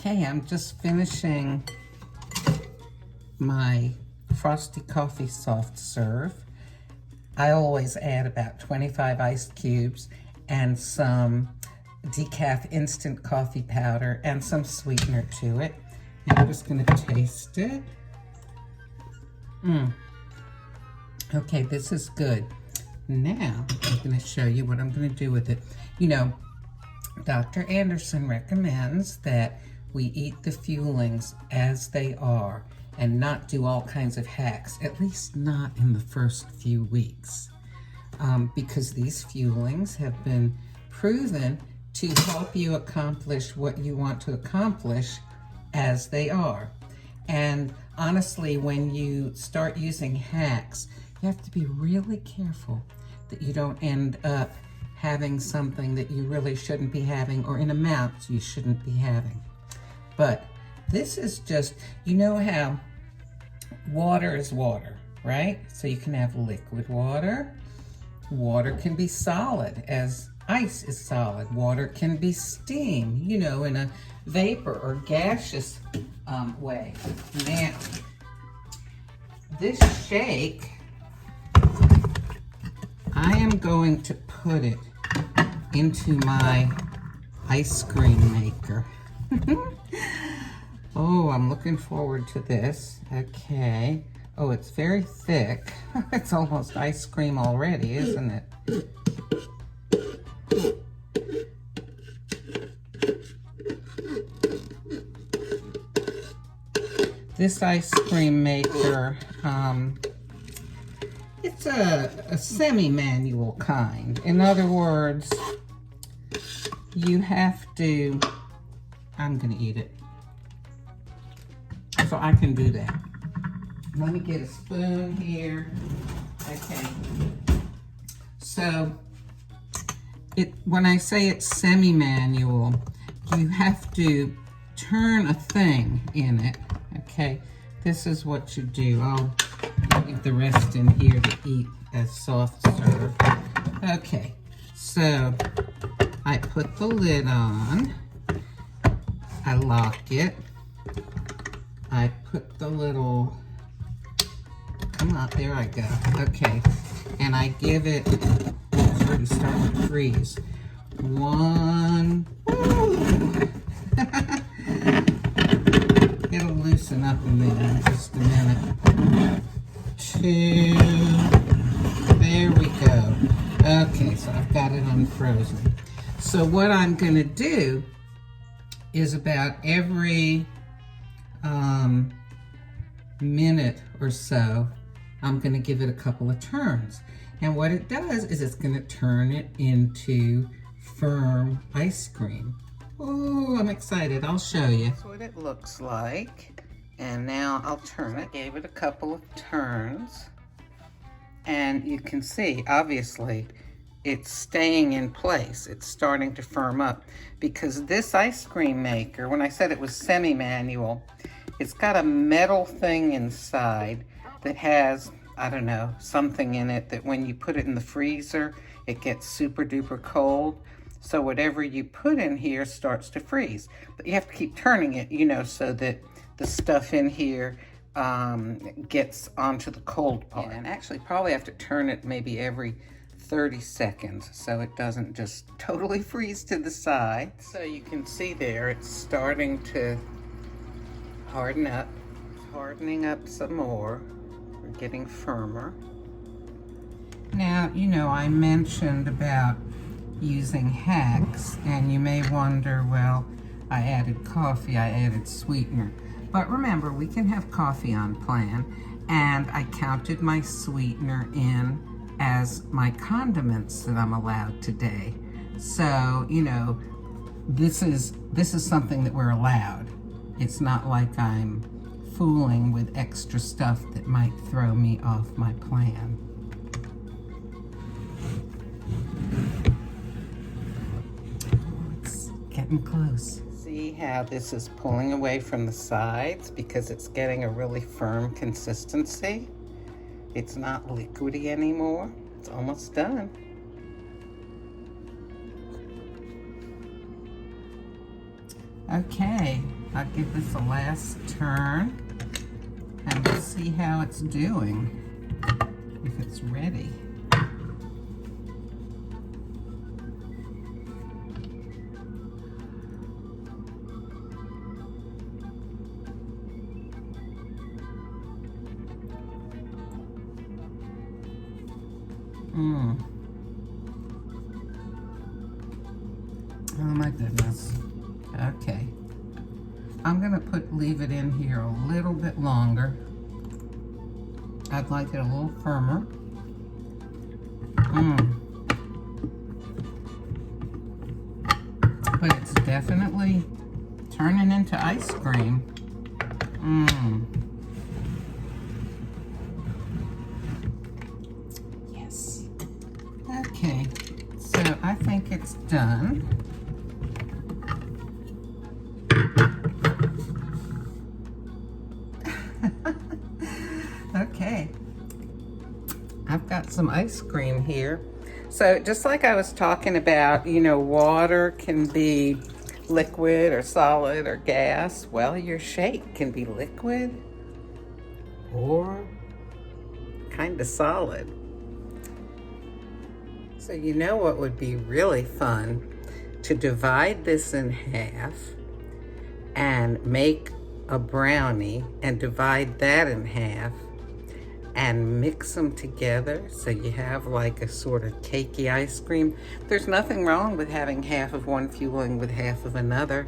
Okay, I'm just finishing my frosty coffee soft serve. I always add about 25 ice cubes and some decaf instant coffee powder and some sweetener to it. And I'm just gonna taste it. Okay, this is good. Now, I'm gonna show you what I'm gonna do with it. You know, Dr. Anderson recommends that we eat the fuelings as they are and not do all kinds of hacks, at least not in the first few weeks, because these fuelings have been proven to help you accomplish what you want to accomplish as they are. And honestly, when you start using hacks, you have to be really careful that you don't end up having something that you really shouldn't be having, or in amounts you shouldn't be having. But this is just, you know how water is water, right? So you can have liquid water. Water can be solid as ice is solid. Water can be steam, you know, in a vapor or gaseous way. Now, this shake, I am going to put it into my ice cream maker. Oh, I'm looking forward to this. Okay. Oh, it's very thick. It's almost ice cream already, isn't it? This ice cream maker, it's a semi-manual kind. In other words, you have to, I'm gonna eat it. So I can do that. Let me get a spoon here. Okay. So, when I say it's semi-manual, you have to turn a thing in it. Okay, this is what you do. I'll leave the rest in here to eat as soft serve. Okay, so I put the lid on. I lock it. I put the little, come on, there I go. Okay, and I give it, it's already starting to freeze. One, it'll loosen up in there in just a minute. Two, there we go. Okay, so I've got it unfrozen. So what I'm gonna do is about every minute or so, I'm gonna give it a couple of turns. And what it does is it's gonna turn it into firm ice cream. Oh, I'm excited. I'll show you. That's what it looks like. And now I'll turn it. Gave it a couple of turns. And you can see, obviously, it's staying in place. It's starting to firm up. Because this ice cream maker, when I said it was semi-manual, it's got a metal thing inside that has, I don't know, something in it that when you put it in the freezer, it gets super duper cold. So whatever you put in here starts to freeze. But you have to keep turning it, you know, so that the stuff in here gets onto the cold part. And actually probably have to turn it maybe every 30 seconds so it doesn't just totally freeze to the side. So you can see there it's starting to harden up. It's hardening up some more. We're getting firmer. Now, you know, I mentioned about using hacks, and you may wonder, well, I added coffee, I added sweetener. But remember, we can have coffee on plan, and I counted my sweetener in as my condiments that I'm allowed today. So, you know, this is something that we're allowed. It's not like I'm fooling with extra stuff that might throw me off my plan. It's getting close. See how this is pulling away from the sides because it's getting a really firm consistency. It's not liquidy anymore. It's almost done. Okay, I'll give this a last turn and we'll see how it's doing, if it's ready. Oh my goodness. Okay. I'm gonna leave it in here a little bit longer. I'd like it a little firmer. But it's definitely turning into ice cream. Yes. Okay, so I think it's done. Okay, I've got some ice cream here. So just like I was talking about, you know, water can be liquid or solid or gas. Well, your shake can be liquid or kind of solid. So you know what would be really fun? To divide this in half and make a brownie and divide that in half and mix them together so you have like a sort of cakey ice cream. There's nothing wrong with having half of one fueling with half of another.